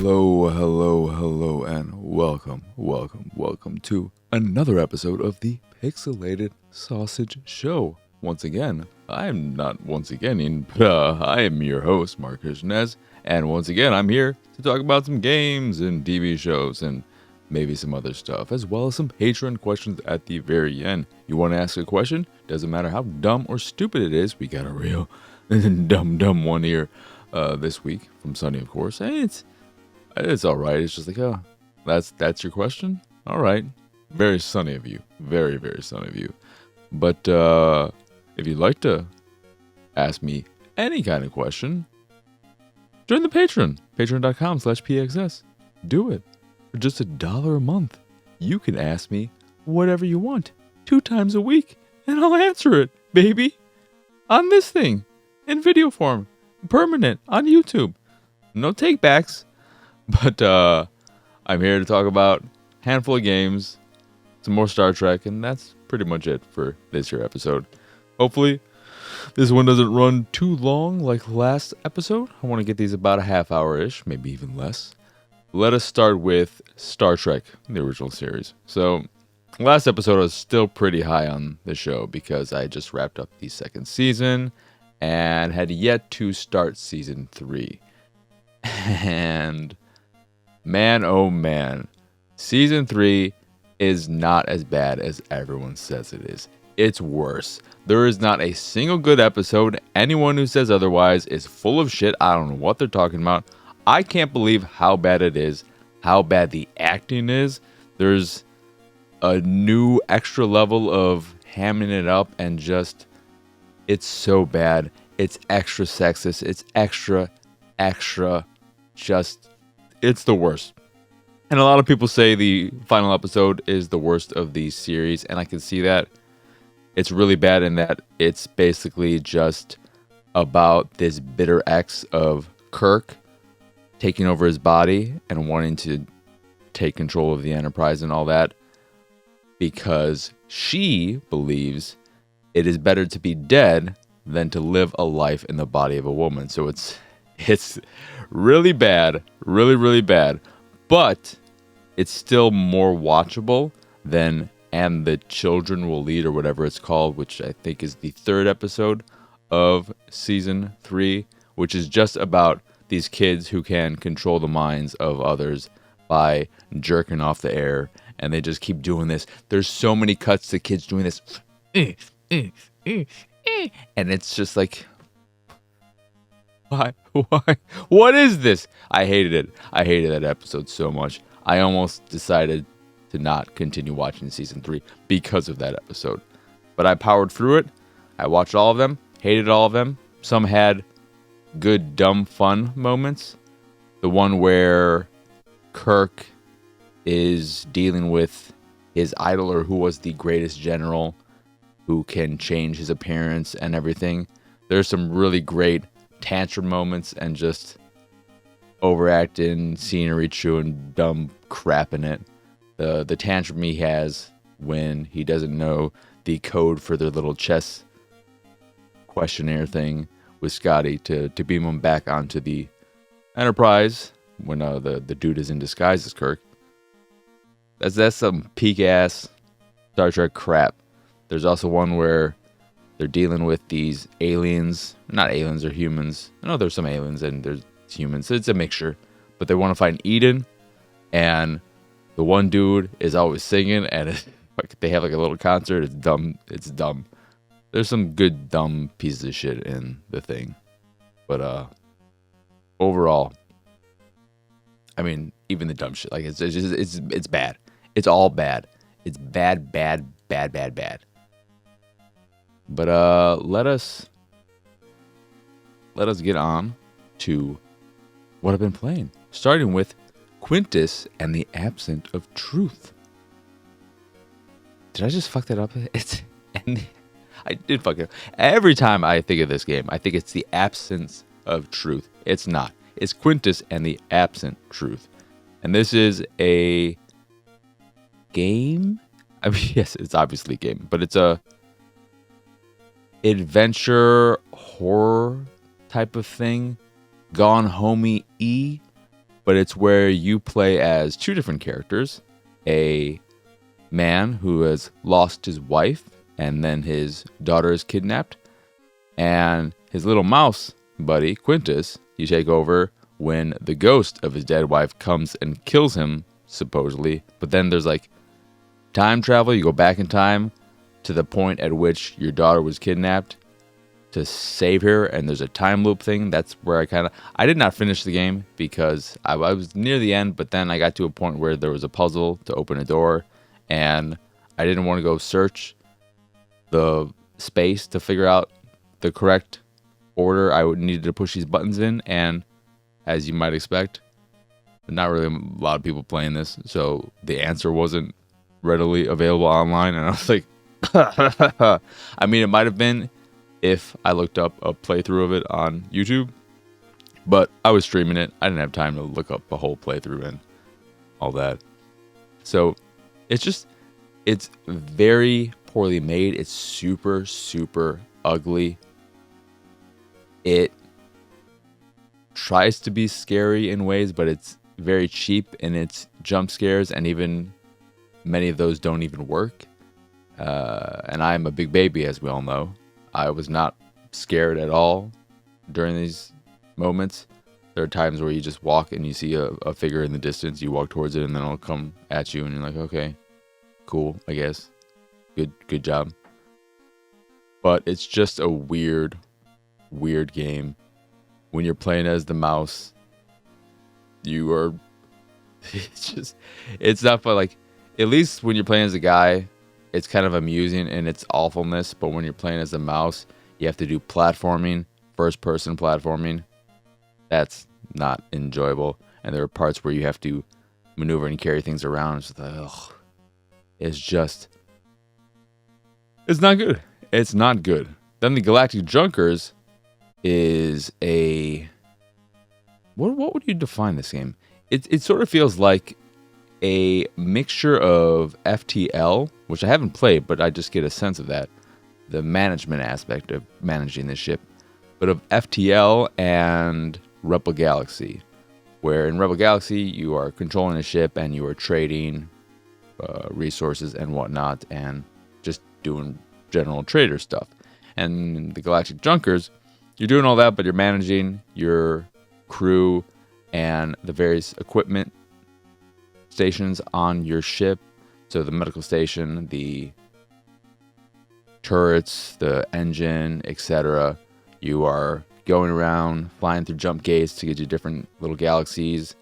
Hello, and welcome to another episode of the Pixelated Sausage Show. Once again, I am not once again, but I am your host, Marcus Nez, and once again, I'm here to talk about some games and TV shows and maybe some other stuff, as well as some Patreon questions at the very end. You want to ask a question? Doesn't matter how dumb or stupid it is, we got a real dumb one here this week from Sunny, of course, and it's all right. It's just like, oh, that's your question? All right. Very sunny of you. Very sunny of you. But if you'd like to ask me any kind of question, join the Patreon. Patreon.com/PXS. Do it. For just $1 a month, you can ask me whatever you want 2 times a week, and I'll answer it, baby. On this thing. In video form. Permanent. On YouTube. No takebacks. But I'm here to talk about a handful of games, some more Star Trek, and that's pretty much it for this here episode. Hopefully, this one doesn't run too long like last episode. I want to get these about a half hour-ish, maybe even less. Let us start with Star Trek, the original series. So, last episode I was still pretty high on the show because I just wrapped up the second season and had yet to start season 3. And man, oh man, season 3 is not as bad as everyone says it is. It's worse. There is not a single good episode. Anyone who says otherwise is full of shit. I don't know what they're talking about. I can't believe how bad it is, how bad the acting is. There's a new extra level of hamming it up and just, it's so bad. It's extra sexist. It's extra, just, it's the worst. And a lot of people say the final episode is the worst of the series, and I can see that. It's really bad in that it's basically just about this bitter ex of Kirk taking over his body and wanting to take control of the Enterprise and all that because she believes it is better to be dead than to live a life in the body of a woman. So it's really bad, really bad, but it's still more watchable than And the Children Will Lead, or whatever it's called, which I think is the 3rd episode of season 3, which is just about these kids who can control the minds of others by jerking off the air, and they just keep doing this. There's so many cuts to kids doing this, and it's just like, why? What is this? I hated it. I hated that episode so much. I almost decided to not continue watching season 3 because of that episode. But I powered through it. I watched all of them, hated all of them. Some had good, dumb, fun moments. The one where Kirk is dealing with his idol, or who was the greatest general who can change his appearance and everything. There's some really great tantrum moments and just overacting scenery, chewing dumb crap in it. The tantrum he has when he doesn't know the code for their little chess questionnaire thing with Scotty to beam him back onto the Enterprise when the dude is in disguise as Kirk. That's some peak ass Star Trek crap. There's also one where they're dealing with these aliens. Not aliens, they're humans. I know there's some aliens and there's humans. It's a mixture. But they want to find Eden, and the one dude is always singing, and they have like a little concert. It's dumb. There's some good dumb pieces of shit in the thing. But overall, I mean, even the dumb shit, like it's bad. It's all bad. It's bad. But let us get on to what I've been playing, starting with Quintus and the Absent of Truth. Did I just fuck that up? I did fuck it up. Every time I think of this game, I think it's the Absence of Truth. It's not. It's Quintus and the Absent Truth. And this is a game? I mean, yes, it's obviously a game, but it's a adventure horror type of thing. Gone Homey-y, but it's where you play as two different characters. A man who has lost his wife, and then his daughter is kidnapped, and his little mouse buddy, Quintus, you take over when the ghost of his dead wife comes and kills him, supposedly. But then there's like time travel. You go back in time to the point at which your daughter was kidnapped to save her, and there's a time loop thing. That's where I did not finish the game because I was near the end, but then I got to a point where there was a puzzle to open a door, and I didn't want to go search the space to figure out the correct order I would needed to push these buttons in. And as you might expect, not really a lot of people playing this, so the answer wasn't readily available online, and I was like, I mean, it might have been if I looked up a playthrough of it on YouTube, but I was streaming it. I didn't have time to look up a whole playthrough and all that. So it's very poorly made. It's super, super ugly. It tries to be scary in ways, but it's very cheap in its jump scares, and even many of those don't even work. And I'm a big baby, as we all know. I was not scared at all during these moments. There are times where you just walk and you see a figure in the distance, you walk towards it, and then it'll come at you, and you're like, okay, cool, I guess. Good job. But it's just a weird game. When you're playing as the mouse, it's not fun. Like, at least when you're playing as a guy, it's kind of amusing in its awfulness, but when you're playing as a mouse, you have to do platforming, first-person platforming. That's not enjoyable, and there are parts where you have to maneuver and carry things around. It's not good. It's not good. Then the Galactic Junkers is a... What would you define this game? It sort of feels like a mixture of FTL, which I haven't played, but I just get a sense of that. The management aspect of managing this ship. But of FTL and Rebel Galaxy, where in Rebel Galaxy you are controlling a ship and you are trading resources and whatnot and just doing general trader stuff. And the Galactic Junkers, you're doing all that, but you're managing your crew and the various equipment stations on your ship. So the medical station, the turrets, the engine, etc. You are going around, flying through jump gates to get to different little galaxies,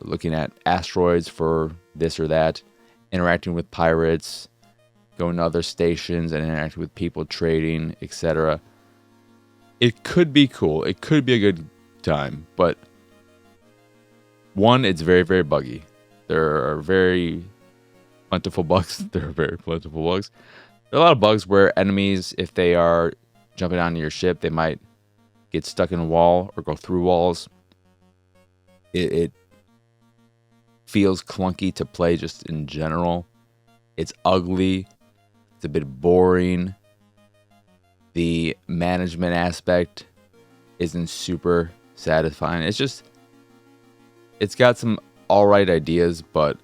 looking at asteroids for this or that, interacting with pirates, going to other stations and interacting with people, trading, etc. It could be cool. It could be a good time, but one, it's very, very buggy. There are very plentiful bugs. There are a lot of bugs where enemies, if they are jumping onto your ship, they might get stuck in a wall or go through walls. It feels clunky to play just in general. It's ugly. It's a bit boring. The management aspect isn't super satisfying. It's got some alright ideas, but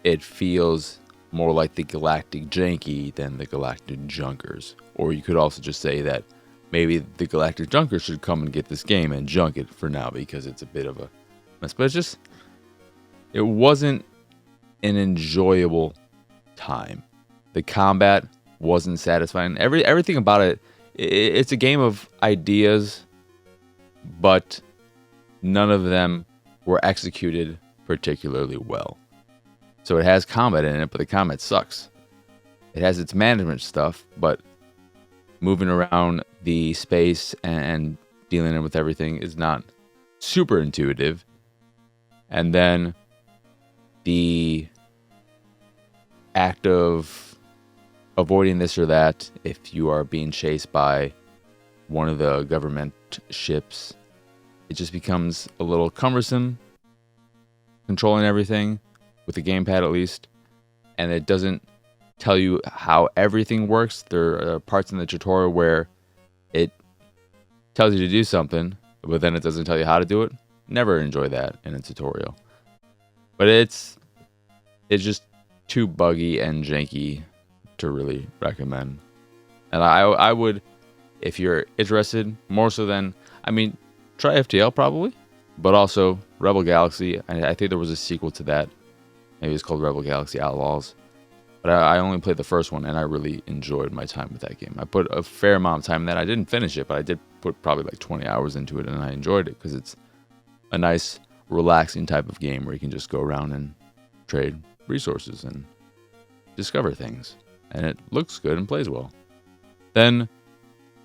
it feels more like the Galactic Janky than the Galactic Junkers. Or you could also just say that maybe the Galactic Junkers should come and get this game and junk it for now because it's a bit of a mess. But it wasn't an enjoyable time. The combat wasn't satisfying. Everything about it, it's a game of ideas, but none of them were executed particularly well. So it has combat in it, but the combat sucks. It has its management stuff, but moving around the space and dealing with everything is not super intuitive. And then the act of avoiding this or that, if you are being chased by one of the government ships, it just becomes a little cumbersome, controlling everything, with the gamepad at least, and it doesn't tell you how everything works. There are parts in the tutorial where it tells you to do something, but then it doesn't tell you how to do it. Never enjoy that in a tutorial. But it's just too buggy and janky to really recommend. And I would, if you're interested, more so than, I mean, try FTL probably, but also Rebel Galaxy. I think there was a sequel to that. Maybe it's called Rebel Galaxy Outlaws. But I only played the first one, and I really enjoyed my time with that game. I put a fair amount of time in that. I didn't finish it, but I did put probably like 20 hours into it, and I enjoyed it because it's a nice, relaxing type of game where you can just go around and trade resources and discover things. And it looks good and plays well. Then,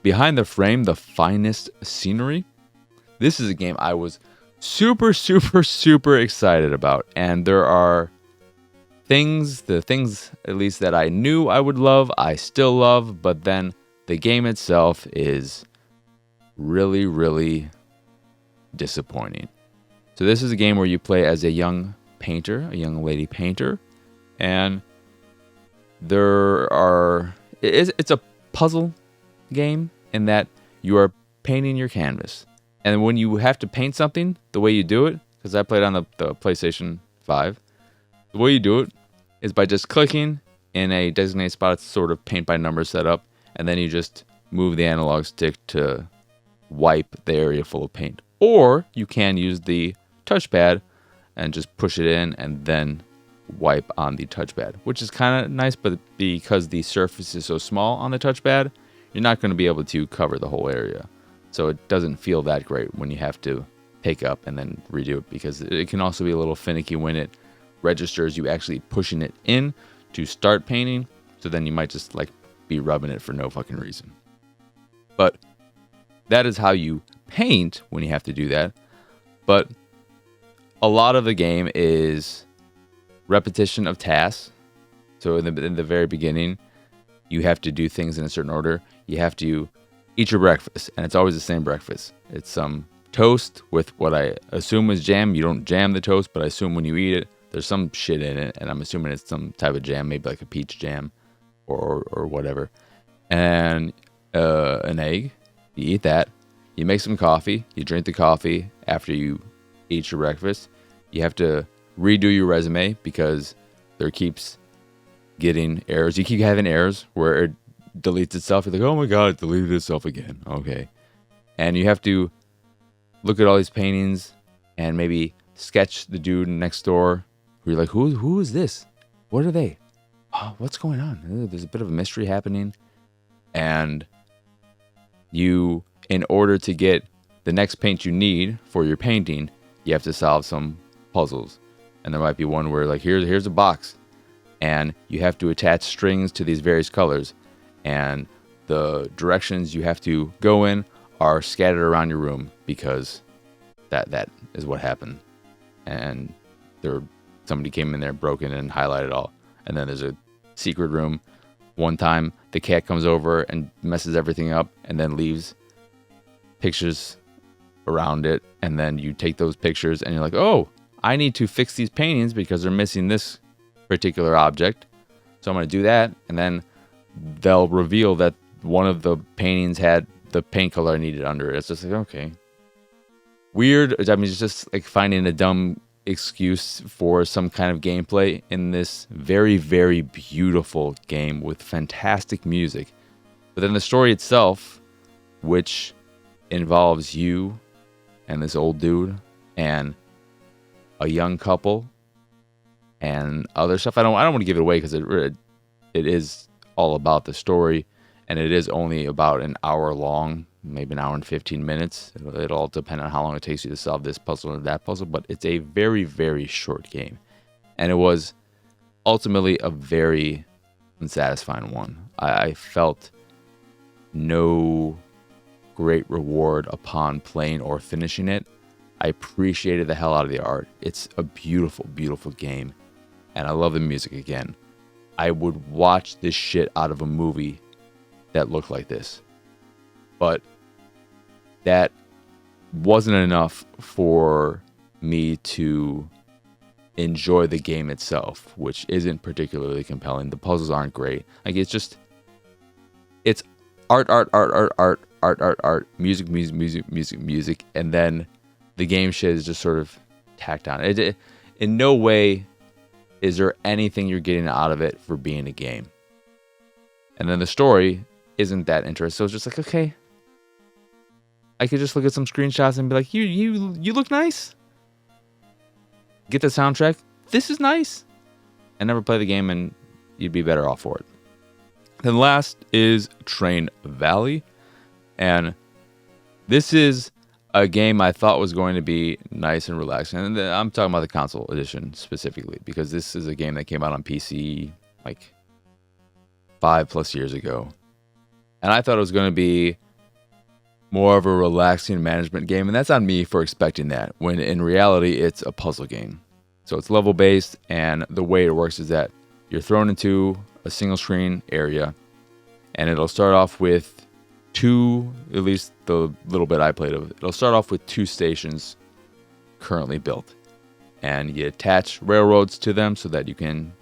Behind the Frame, The Finest Scenery. This is a game I was super, super, super excited about. And there are the things at least that I knew I would love, I still love, but then the game itself is really, really disappointing. So this is a game where you play as a young painter, a young lady painter, and it's a puzzle game in that you are painting your canvas. And when you have to paint something, the way you do it, because I played on the PlayStation 5, the way you do it is by just clicking in a designated spot. It's sort of paint by number setup, and then you just move the analog stick to wipe the area full of paint. Or you can use the touchpad and just push it in and then wipe on the touchpad, which is kind of nice, but because the surface is so small on the touchpad, you're not going to be able to cover the whole area. So it doesn't feel that great when you have to pick up and then redo it, because it can also be a little finicky when it registers you actually pushing it in to start painting. So then you might just like be rubbing it for no fucking reason. But that is how you paint when you have to do that. But a lot of the game is repetition of tasks. So in the very beginning, you have to do things in a certain order. You have to eat your breakfast, and it's always the same breakfast. It's some toast with what I assume is jam. You don't jam the toast, but I assume when you eat it, there's some shit in it, and I'm assuming it's some type of jam, maybe like a peach jam or whatever. And an egg. You eat that. You make some coffee. You drink the coffee after you eat your breakfast. You have to redo your resume because there keeps getting errors. You keep having errors where it deletes itself. You're like, oh my god, it deleted itself again. Okay. And you have to look at all these paintings and maybe sketch the dude next door. Where you're like, who is this? What are they? Oh, what's going on? There's a bit of a mystery happening. And you, in order to get the next paint you need for your painting, you have to solve some puzzles. And there might be one where like, here's a box, and you have to attach strings to these various colors, and the directions you have to go in are scattered around your room because that is what happened. And somebody came in there, broke in, and highlighted all. And then there's a secret room. One time, the cat comes over and messes everything up, and then leaves pictures around it. And then you take those pictures, and you're like, oh, I need to fix these paintings because they're missing this particular object. So I'm going to do that, and then they'll reveal that one of the paintings had the paint color I needed under it. It's just like, okay. Weird. I mean, it's just like finding a dumb excuse for some kind of gameplay in this very, very beautiful game with fantastic music. But then the story itself, which involves you and this old dude and a young couple and other stuff. I don't want to give it away because it is all about the story, and it is only about an hour long, maybe an hour and 15 minutes. It'll all depend on how long it takes you to solve this puzzle or that puzzle, but it's a very, very short game. And it was ultimately a very unsatisfying one. I felt no great reward upon playing or finishing it. I appreciated the hell out of the art. It's a beautiful, beautiful game. And I love the music again. I would watch this shit out of a movie that looked like this. But that wasn't enough for me to enjoy the game itself, which isn't particularly compelling. The puzzles aren't great. Like, it's art, music, and then the the game shit is just sort of tacked on. In no way is there anything you're getting out of it for being a game. And then the story isn't that interesting. So it's just like, okay, I could just look at some screenshots and be like, you look nice. Get the soundtrack. This is nice. And never play the game, and you'd be better off for it. Then last is Train Valley. And this is a game I thought was going to be nice and relaxing. And I'm talking about the console edition specifically, because this is a game that came out on PC like 5+ years ago. And I thought it was going to be more of a relaxing management game. And that's on me for expecting that, when in reality, it's a puzzle game. So it's level based, and the way it works is that you're thrown into a single screen area, and it'll start off with two, at least the little bit I played of it, it'll start off with 2 stations currently built. And you attach railroads to them so that you can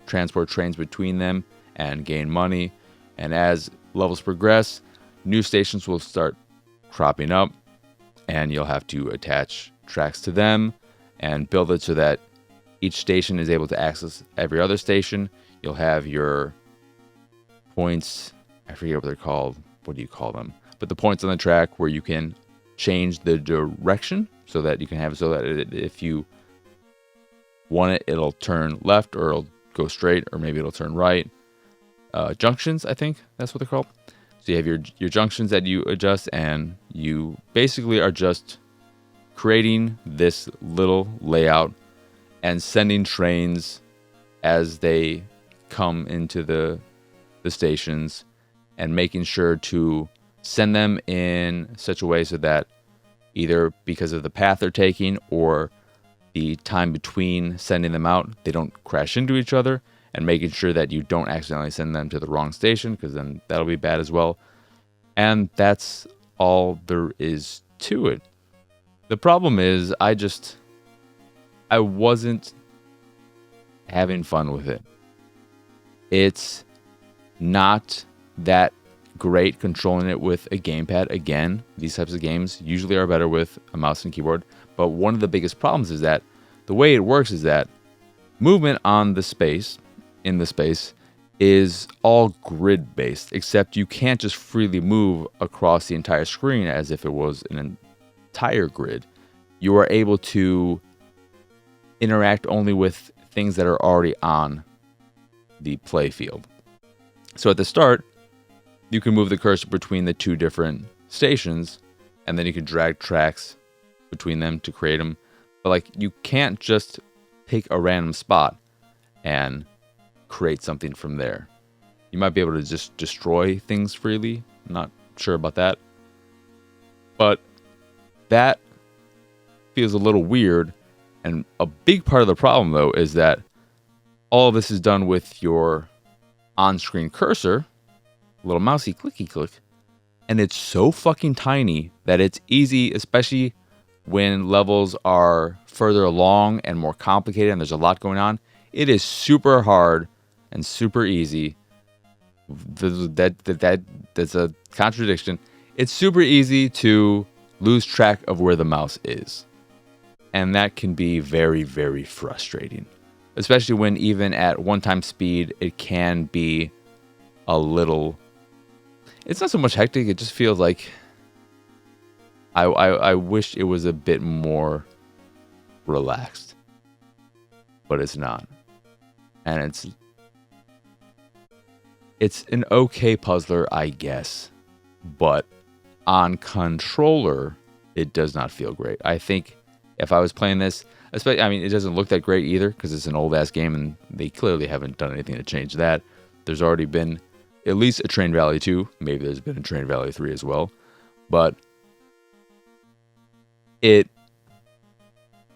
transport trains between them and gain money. And as levels progress, new stations will start cropping up, and you'll have to attach tracks to them and build it so that each station is able to access every other station. You'll have your points, I forget what they're called, what do you call them? But the points on the track where you can change the direction so that you can have it so that if you want it, it'll turn left, or it'll go straight, or maybe it'll turn right. Junctions, I think that's what they're called. So you have your junctions that you adjust, and you basically are just creating this little layout and sending trains as they come into the stations, and making sure to send them in such a way so that either because of the path they're taking or the time between sending them out, they don't crash into each other, and making sure that you don't accidentally send them to the wrong station, because then that'll be bad as well. And that's all there is to it. The problem is I wasn't having fun with it. It's not that great controlling it with a gamepad. Again, these types of games usually are better with a mouse and keyboard. But one of the biggest problems is that the way it works is that movement in the space is all grid based, except you can't just freely move across the entire screen as if it was an entire grid. You are able to interact only with things that are already on the play field. So at the start, you can move the cursor between the 2 different stations, and then you can drag tracks between them to create them. But like, you can't just pick a random spot and create something from there. You might be able to just destroy things freely. I'm not sure about that. But that feels a little weird. And a big part of the problem, though, is that all of this is done with your on-screen cursor, little mousey clicky click, and it's so fucking tiny that it's easy, especially when levels are further along and more complicated and there's a lot going on. It is super hard and super easy. That's a contradiction. It's super easy to lose track of where the mouse is. And that can be very, very frustrating. Especially when even at 1x speed, it can be a little... It's not so much hectic, it just feels like... I wish it was a bit more relaxed. But it's not. And it's an okay puzzler, I guess. But on controller, it does not feel great. I think if I was playing this, especially, I mean, it doesn't look that great either because it's an old ass game and they clearly haven't done anything to change that. There's already been at least a Train Valley 2. Maybe there's been a Train Valley 3 as well. But it,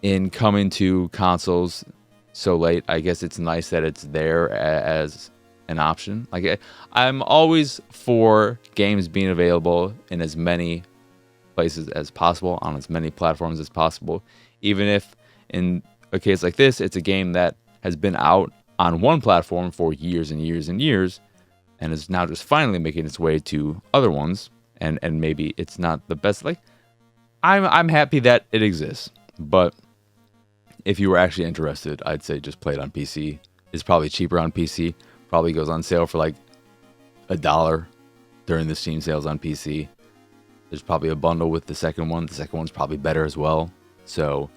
in coming to consoles so late, I guess it's nice that it's there as an option. Like, I'm always for games being available in as many places as possible, on as many platforms as possible, even if in a case like this, it's a game that has been out on one platform for years and years and years, and is now just finally making its way to other ones, and maybe it's not the best. Like, I'm happy that it exists. But if you were actually interested, I'd say just play it on PC. It's probably cheaper on PC. Probably goes on sale for like $1 during the Steam sales on PC. There's probably a bundle with the second one. The second one's probably better as well. So,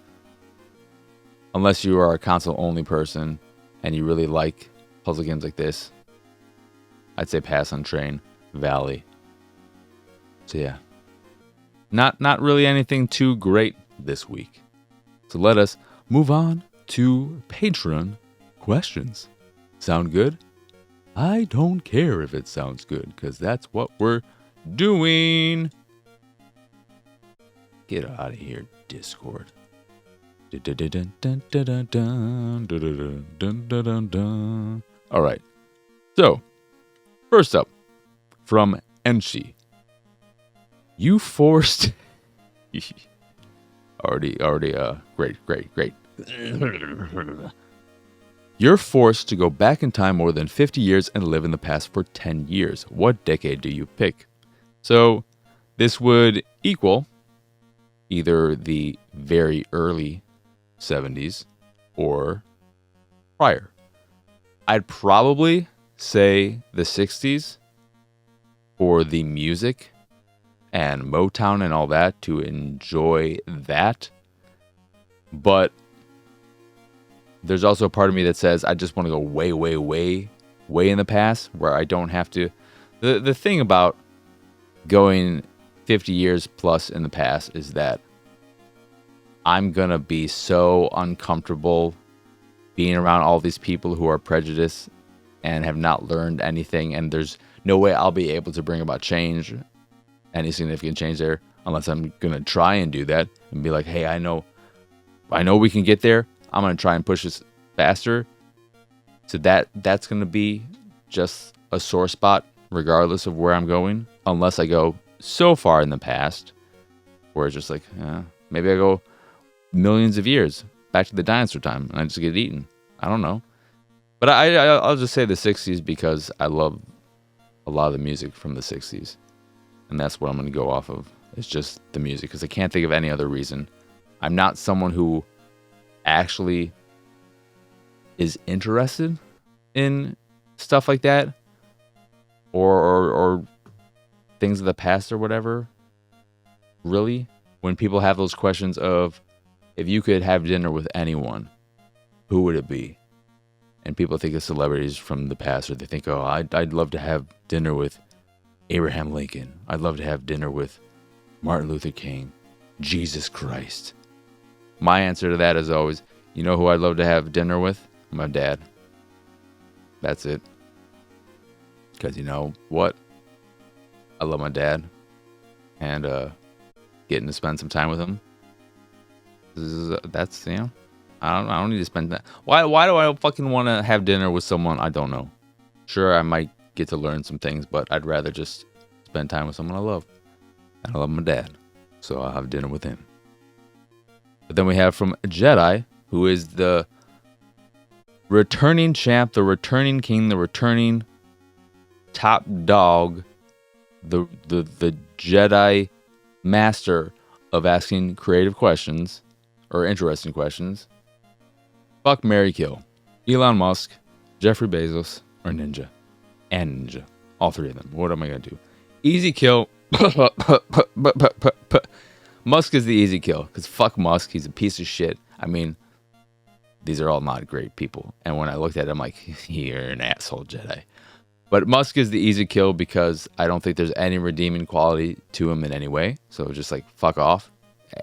unless you are a console-only person and you really like puzzle games like this, I'd say pass on Train Valley. So yeah, not really anything too great this week. So let us move on to Patreon questions. Sound good? I don't care if it sounds good, because that's what we're doing. Get out of here, Discord. All right. So, first up, from Enshi. You forced... great. You're forced to go back in time more than 50 years and live in the past for 10 years. What decade do you pick? So, this would equal either the very early 70s or prior. I'd probably say the 60s for the music and Motown and all that, to enjoy that. But there's also a part of me that says I just want to go way in the past, where I don't have to. The thing about going 50 years plus in the past is that I'm going to be so uncomfortable being around all these people who are prejudiced and have not learned anything, and there's no way I'll be able to bring about change, any significant change there, unless I'm going to try and do that and be like, hey, I know we can get there. I'm going to try and push this faster. So that's going to be just a sore spot regardless of where I'm going, unless I go so far in the past where it's just like, maybe I go millions of years back to the dinosaur time and I just get eaten. I don't know. But I'll just say the 60s because I love a lot of the music from the 60s. And that's what I'm going to go off of. It's just the music, because I can't think of any other reason. I'm not someone who actually is interested in stuff like that or things of the past or whatever. Really, when people have those questions of, if you could have dinner with anyone, who would it be? And people think of celebrities from the past, or they think, oh, I'd love to have dinner with Abraham Lincoln. I'd love to have dinner with Martin Luther King, Jesus Christ. My answer to that is always, you know who I'd love to have dinner with? My dad. That's it. Because you know what? I love my dad. And getting to spend some time with him. That's, you know, I don't need to spend that. Why do I fucking want to have dinner with someone I don't know? Sure, I might get to learn some things, but I'd rather just spend time with someone I love. And I love my dad. So I'll have dinner with him. But then we have from Jedi, who is the returning champ, the returning king, the returning top dog, the Jedi master of asking creative questions or interesting questions. Fuck, marry, kill. Elon Musk, Jeffrey Bezos, or Ninja. And Ninja. All three of them. What am I going to do? Easy kill. Musk is the easy kill, because fuck Musk, he's a piece of shit. I mean, these are all not great people. And when I looked at it, I'm like, you're an asshole, Jedi. But Musk is the easy kill because I don't think there's any redeeming quality to him in any way. So just like, fuck off.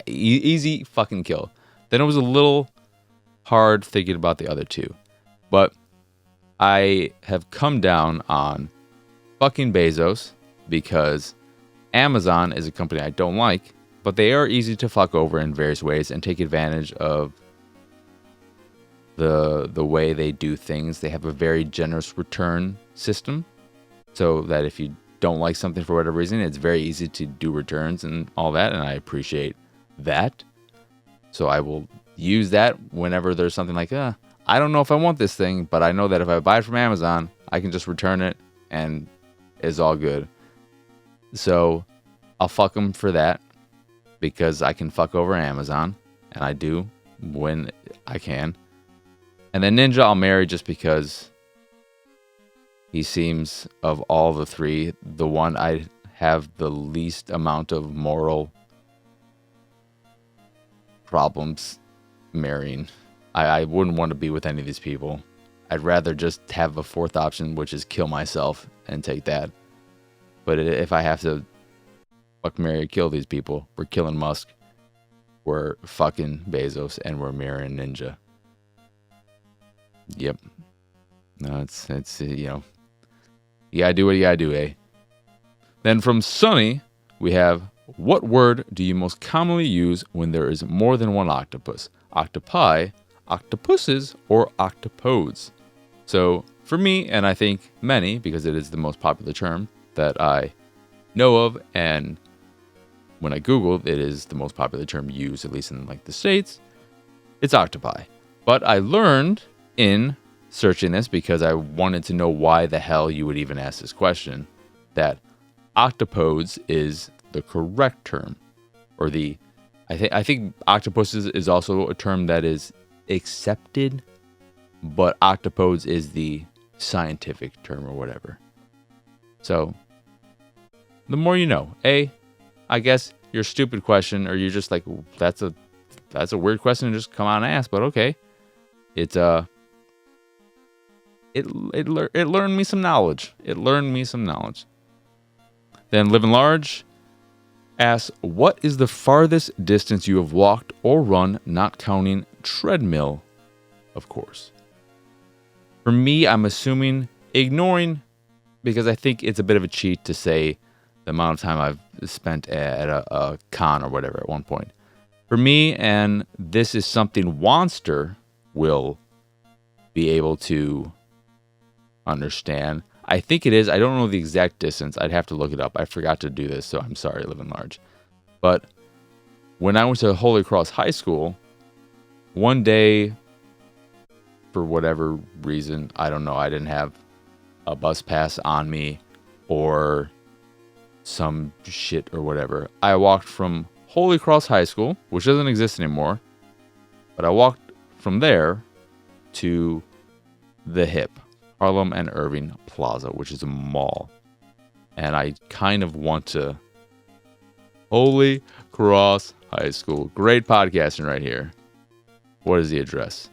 Easy fucking kill. Then it was a little hard thinking about the other two. But I have come down on fucking Bezos because Amazon is a company I don't like, but they are easy to fuck over in various ways and take advantage of the way they do things. They have a very generous return system, so that if you don't like something for whatever reason, it's very easy to do returns and all that, and I appreciate that. So I will use that whenever there's something like, I don't know if I want this thing, but I know that if I buy it from Amazon, I can just return it and it's all good. So I'll fuck them for that. because I can fuck over Amazon, and I do when I can. And then Ninja I'll marry just because he seems, of all the three, the one I have the least amount of moral problems marrying. I wouldn't want to be with any of these people. I'd rather just have a fourth option, which is kill myself and take that. But if I have to fuck, marry, or kill these people, we're killing Musk, we're fucking Bezos, and we're marrying Ninja. Yep. No, it's you know, you gotta do what you gotta do, eh? Then from Sunny, we have, what word do you most commonly use when there is more than one octopus? Octopi, octopuses, or octopodes? So for me, and I think many, because it is the most popular term that I know of, and when I Googled, it is the most popular term used, at least in like the States, it's octopi. But I learned in searching this, because I wanted to know why the hell you would even ask this question, that octopodes is the correct term, or I think octopuses is also a term that is accepted, but octopodes is the scientific term or whatever. So the more you know. I guess your stupid question, or you're just like, that's a weird question to just come on and ask, but okay. It's it learned me some knowledge. Then Living Large asks, what is the farthest distance you have walked or run, not counting treadmill, of course? For me, I'm assuming ignoring, because I think it's a bit of a cheat to say the amount of time I've spent at a con or whatever at one point. For me, and this is something Wanster will be able to understand. I think it is. I don't know the exact distance. I'd have to look it up. I forgot to do this, so I'm sorry, Living Large. But when I went to Holy Cross High School, one day, for whatever reason, I don't know, I didn't have a bus pass on me or some shit or whatever. I walked from Holy Cross High School, which doesn't exist anymore, but I walked from there to the HIP, Harlem and Irving Plaza, which is a mall. And I kind of want to... Holy Cross High School. Great podcasting right here. What is the address?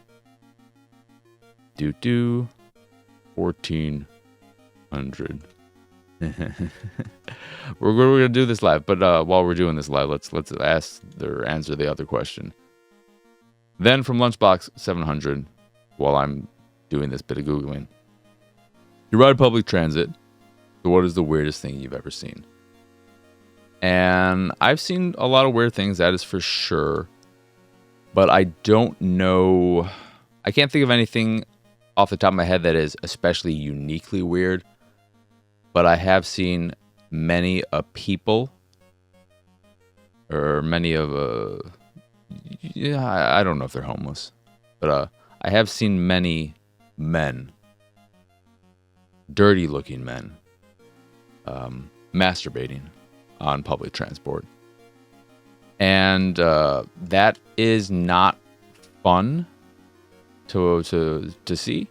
1400. We're going to do this live, but while we're doing this live, let's ask or answer the other question. Then from Lunchbox 700, while I'm doing this bit of Googling. You ride public transit, so what is the weirdest thing you've ever seen? And I've seen a lot of weird things, that is for sure. But I don't know. I can't think of anything off the top of my head that is especially uniquely weird. But I have seen many people, or many of I don't know if they're homeless, but I have seen many men, dirty looking men, masturbating on public transport. And that is not fun to see.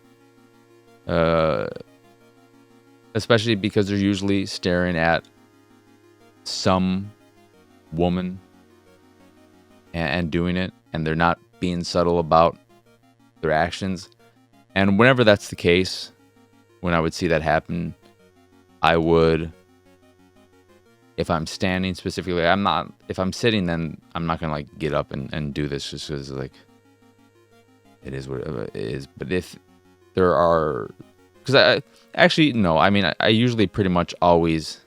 Especially because they're usually staring at some woman and doing it, and they're not being subtle about their actions. And whenever that's the case, when I would see that happen, I would, if I'm standing specifically, if I'm sitting, then I'm not going to like get up and do this just because like it is what it is. But if there are, because I usually pretty much always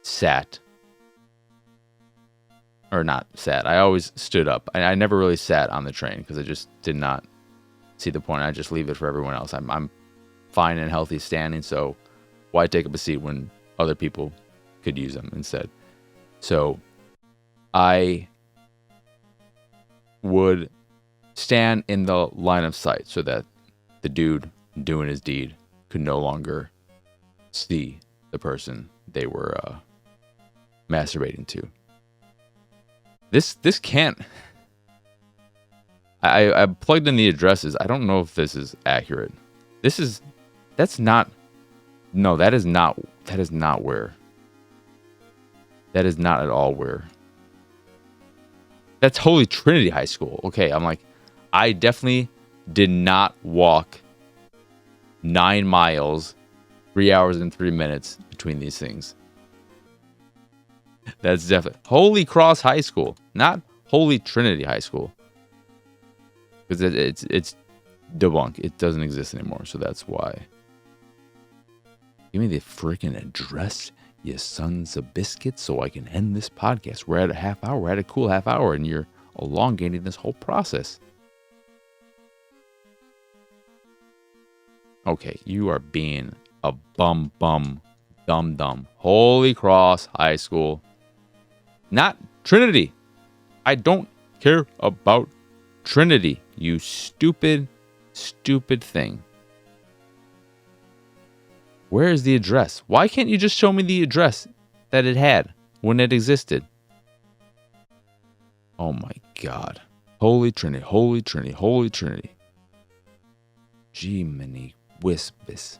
sat, or not sat. I always stood up. I never really sat on the train because I just did not see the point. I just leave it for everyone else. I'm fine and healthy standing, so why take up a seat when other people could use them instead? So I would stand in the line of sight so that the dude doing his deed could no longer see the person they were masturbating to. This can't. I plugged in the addresses. I don't know if this is accurate. That's not. No, that is not where. That is not at all where. That's Holy Trinity High School. Okay, I'm like, I definitely did not walk 9 miles, 3 hours and 3 minutes between these things. That's definitely Holy Cross High School, not Holy Trinity High School. Because it's debunked. It doesn't exist anymore, so that's why. Give me the freaking address, you sons of biscuits, so I can end this podcast. We're at a half hour. We're at a cool half hour, and you're elongating this whole process. Okay, you are being a dumb. Holy Cross High School. Not Trinity. I don't care about Trinity, you stupid thing. Where is the address? Why can't you just show me the address that it had when it existed? Oh my God. Holy Trinity, Holy Trinity, Holy Trinity. Jiminy Wispus.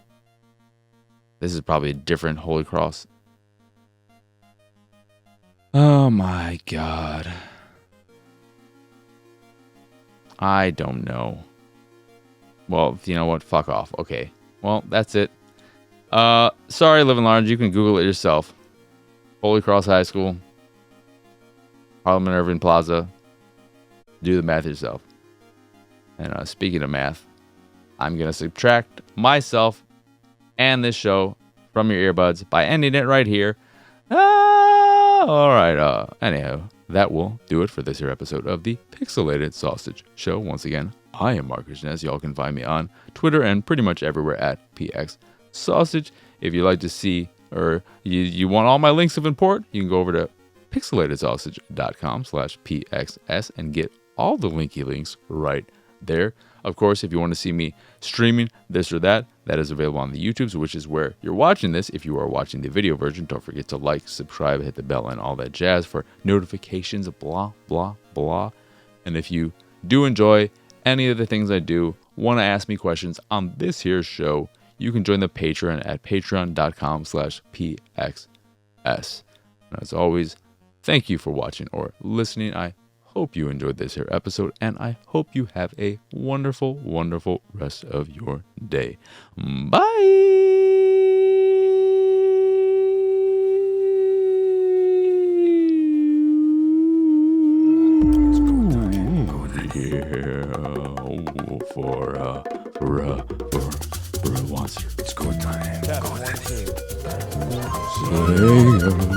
This is probably a different Holy Cross. Oh my God. I don't know. Well, you know what? Fuck off. Okay. Well, that's it. Sorry, Living Large. You can Google it yourself. Holy Cross High School. Parliament Irving Plaza. Do the math yourself. And speaking of math, I'm going to subtract myself and this show from your earbuds by ending it right here. All right. Anyhow, that will do it for this here episode of the Pixelated Sausage Show. Once again, I am Marcus Nez. Y'all can find me on Twitter and pretty much everywhere at PX Sausage. If you'd like to see or you want all my links of import, you can go over to pixelatedsausage.com/PXS and get all the linky links right there. Of course, if you want to see me streaming this or that, that is available on the YouTubes, which is where you're watching this. If you are watching the video version, don't forget to like, subscribe, hit the bell, and all that jazz for notifications, blah, blah, blah. And if you do enjoy any of the things I do, want to ask me questions on this here show, you can join the Patreon at patreon.com/PXS. And as always, thank you for watching or listening. I hope you enjoyed this here episode, and I hope you have a wonderful, wonderful rest of your day. Bye! For a monster. It's go time. Go time.